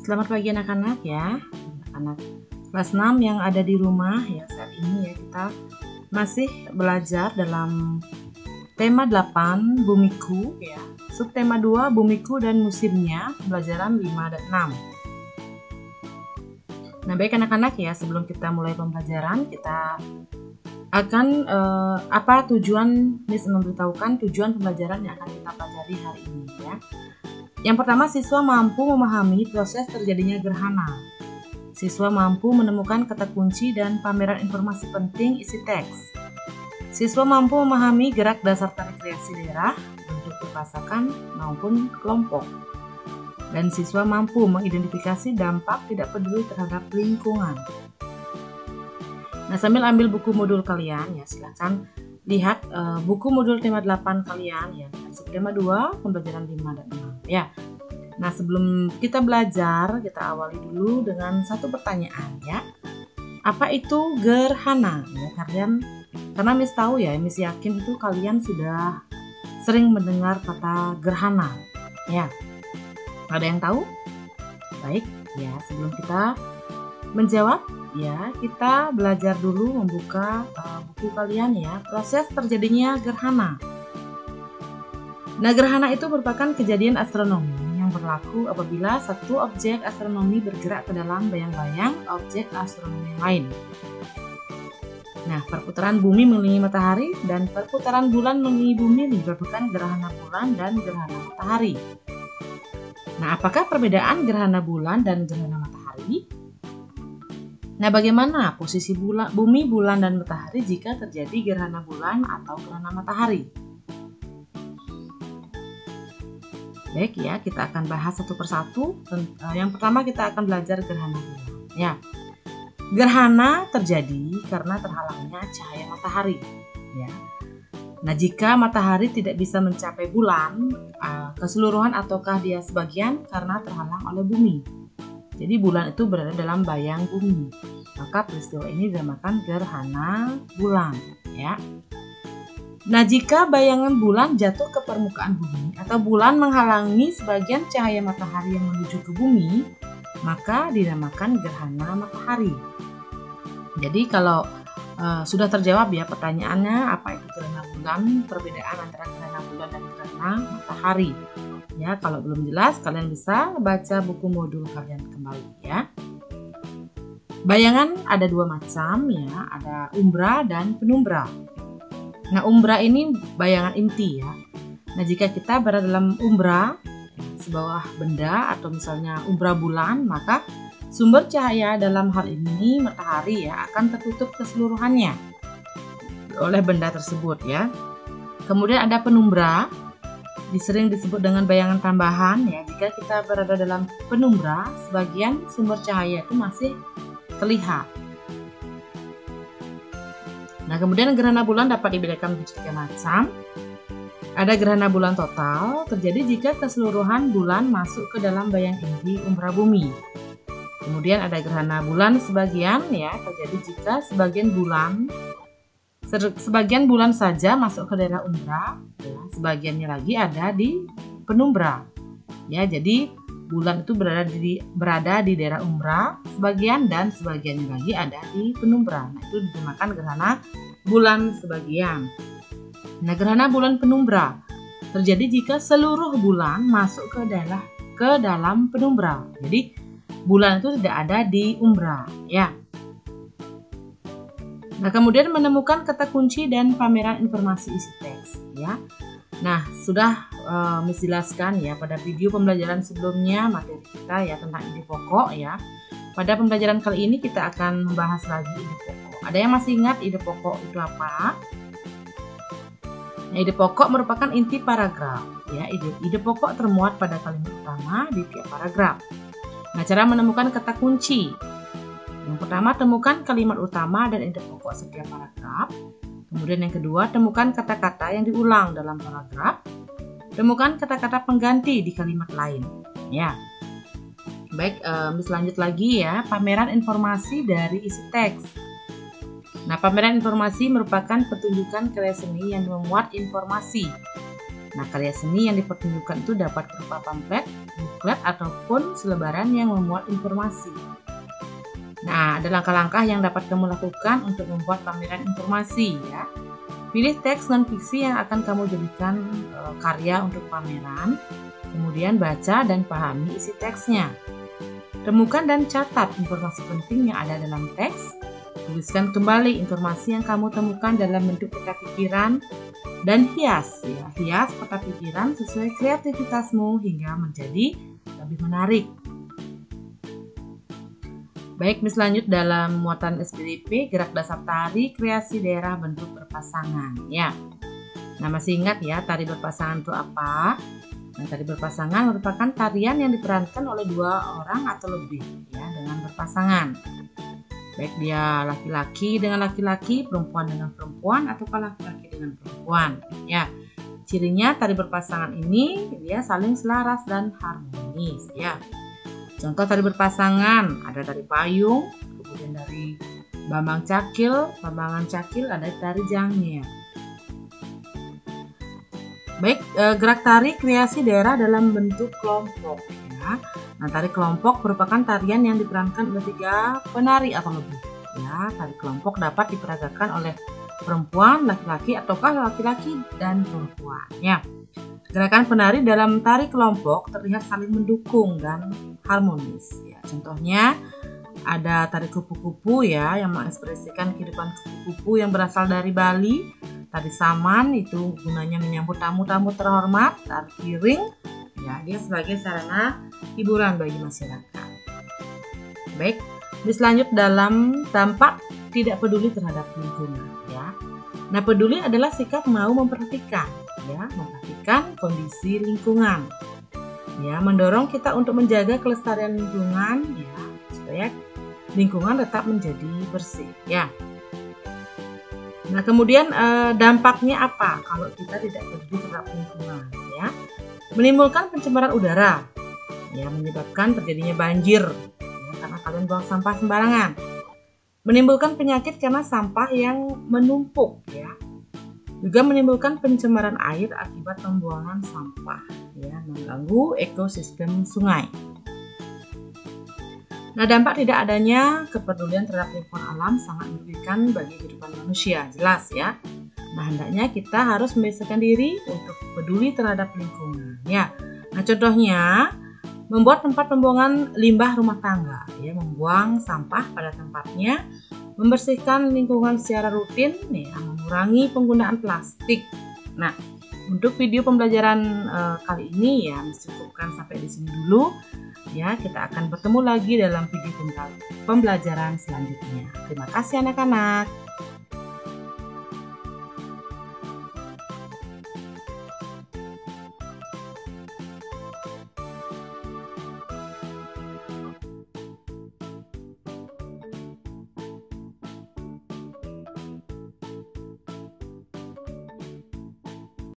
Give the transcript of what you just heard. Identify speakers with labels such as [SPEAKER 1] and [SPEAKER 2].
[SPEAKER 1] Selamat pagi anak-anak ya. Anak kelas 6 yang ada di rumah ya saat ini ya, kita masih belajar dalam tema 8 Bumiku ya. Subtema 2 Bumiku dan musimnya, pembelajaran 5 dan 6. Nah, baik anak-anak ya, sebelum kita mulai pembelajaran, kita akan apa tujuan Miss memberitahukan tujuan pembelajaran yang akan kita pelajari hari ini ya. Yang pertama, siswa mampu memahami proses terjadinya gerhana. Siswa mampu menemukan kata kunci dan pameran informasi penting isi teks. Siswa mampu memahami gerak dasar tarik reaksi daerah, bentuk perpasakan maupun kelompok. Dan siswa mampu mengidentifikasi dampak tidak peduli terhadap lingkungan. Nah, sambil ambil buku modul kalian ya, silakan lihat buku modul tema 8 kalian ya. Subtema 2 pembelajaran 5 dan 6 ya. Nah, sebelum kita belajar, kita awali dulu dengan satu pertanyaan ya. Apa itu gerhana? Ya, karena Miss tahu ya, Miss yakin itu kalian sudah sering mendengar kata gerhana ya. Ada yang tahu? Baik ya, sebelum kita menjawab ya, kita belajar dulu membuka buku kalian ya, proses terjadinya gerhana. Nah, gerhana itu merupakan kejadian astronomi yang berlaku apabila satu objek astronomi bergerak ke dalam bayang-bayang objek astronomi lain. Nah, perputaran bumi mengelilingi matahari dan perputaran bulan mengelilingi bumi menyebabkan gerhana bulan dan gerhana matahari. Nah, apakah perbedaan gerhana bulan dan gerhana matahari? Nah, bagaimana posisi bumi, bulan, dan matahari jika terjadi gerhana bulan atau gerhana matahari? Baik ya, kita akan bahas satu persatu. Yang pertama kita akan belajar gerhana bulan. Ya, gerhana terjadi karena terhalangnya cahaya matahari. Ya. Nah, jika matahari tidak bisa mencapai bulan keseluruhan ataukah dia sebagian karena terhalang oleh bumi. Jadi bulan itu berada dalam bayang bumi. Maka peristiwa ini dinamakan gerhana bulan. Ya. Nah, jika bayangan bulan jatuh ke permukaan bumi atau bulan menghalangi sebagian cahaya matahari yang menuju ke bumi, maka dinamakan gerhana matahari. Jadi kalau sudah terjawab ya pertanyaannya, apa itu gerhana bulan, perbedaan antara gerhana bulan dan gerhana matahari. Ya, kalau belum jelas kalian bisa baca buku modul kalian kembali ya. Bayangan ada dua macam ya, ada umbra dan penumbra. Nah, umbra ini bayangan inti ya. Nah, jika kita berada dalam umbra, sebuah benda atau misalnya umbra bulan, maka sumber cahaya dalam hal ini matahari ya akan tertutup keseluruhannya oleh benda tersebut ya. Kemudian ada penumbra, sering disebut dengan bayangan tambahan ya. Jika kita berada dalam penumbra, sebagian sumber cahaya itu masih terlihat. Nah, kemudian gerhana bulan dapat dibedakan menjadi tiga macam. Ada gerhana bulan total, terjadi jika keseluruhan bulan masuk ke dalam bayang inti umbra bumi. Kemudian ada gerhana bulan sebagian ya, terjadi jika sebagian bulan saja masuk ke daerah umbra, ya, sebagiannya lagi ada di penumbra. Ya, jadi bulan itu berada di daerah umbra sebagian dan sebagiannya lagi ada di penumbra. Nah, itu dinamakan gerhana bulan sebagian. Nah, gerhana bulan penumbra terjadi jika seluruh bulan masuk ke dalam penumbra. Jadi bulan itu tidak ada di umbra ya. Nah, kemudian menemukan kata kunci dan pameran informasi isi teks ya. Nah, sudah Miss jelaskan ya pada video pembelajaran sebelumnya materi kita ya tentang ide pokok ya. Pada pembelajaran kali ini kita akan membahas lagi ide pokok. Ada yang masih ingat ide pokok itu apa? Nah, ide pokok merupakan inti paragraf ya. Ide pokok termuat pada kalimat utama di tiap paragraf. Nah, cara menemukan kata kunci. Yang pertama, temukan kalimat utama dan ide pokok setiap paragraf. Kemudian yang kedua, temukan kata-kata yang diulang dalam paragraf. Temukan kata-kata pengganti di kalimat lain. Ya. Baik, Miss lanjut lagi ya. Pameran informasi dari isi teks. Nah, pameran informasi merupakan pertunjukan karya seni yang memuat informasi Nah, karya seni yang dipertunjukkan itu dapat berupa pamflet, buklet, ataupun selebaran yang memuat informasi. Nah, ada langkah-langkah yang dapat kamu lakukan untuk membuat pameran informasi ya. Pilih teks non-fiksi yang akan kamu jadikan karya untuk pameran, kemudian baca dan pahami isi teksnya. Temukan dan catat informasi penting yang ada dalam teks. Tuliskan kembali informasi yang kamu temukan dalam bentuk peta pikiran dan hias ya. Hias peta pikiran sesuai kreativitasmu hingga menjadi lebih menarik. Baik, Miss lanjut dalam muatan SPDP, gerak dasar tari kreasi daerah bentuk berpasangan ya. Nah, masih ingat ya tari berpasangan itu apa? Nah, tari berpasangan merupakan tarian yang diperankan oleh dua orang atau lebih ya dengan berpasangan. Baik dia laki-laki dengan laki-laki, perempuan dengan perempuan, ataukah laki-laki dengan perempuan ya. Cirinya tari berpasangan ini dia saling selaras dan harmonis ya. Contoh tari berpasangan, ada tari payung, kemudian dari Bambang Cakil, ada tari Jangir. Baik, gerak tari kreasi daerah dalam bentuk kelompok ya. Nah, tari kelompok merupakan tarian yang diperankan oleh 3 penari atau lebih. Ya, tari kelompok dapat diperagakan oleh perempuan, laki-laki, ataukah laki-laki dan perempuan ya. Gerakan penari dalam tari kelompok terlihat saling mendukung dan harmonis ya. Contohnya ada tari kupu-kupu ya yang mengekspresikan kehidupan kupu-kupu yang berasal dari Bali. Tari saman itu gunanya menyambut tamu-tamu terhormat. Tari piring ya dia sebagai sarana hiburan bagi masyarakat. Baik, lanjut dalam dampak tidak peduli terhadap lingkungan ya. Nah, peduli adalah sikap mau memperhatikan ya, memperhatikan kondisi lingkungan. Ya, mendorong kita untuk menjaga kelestarian lingkungan ya, supaya lingkungan tetap menjadi bersih ya. Nah, kemudian dampaknya apa kalau kita tidak peduli terhadap lingkungan ya? Menimbulkan pencemaran udara. Ya, menyebabkan terjadinya banjir ya, karena kalian buang sampah sembarangan. Menimbulkan penyakit karena sampah yang menumpuk ya. Juga menimbulkan pencemaran air akibat pembuangan sampah ya, mengganggu ekosistem sungai. Nah, dampak tidak adanya kepedulian terhadap lingkungan alam sangat merugikan bagi kehidupan manusia, jelas ya. Nah, hendaknya kita harus membiasakan diri untuk peduli terhadap lingkungan ya. Nah, contohnya membuat tempat pembuangan limbah rumah tangga ya, membuang sampah pada tempatnya, membersihkan lingkungan secara rutin ya, mengurangi penggunaan plastik. Nah, untuk video pembelajaran kali ini ya cukupkan sampai di sini dulu ya. Kita akan bertemu lagi dalam video pembelajaran selanjutnya. Terima kasih anak-anak.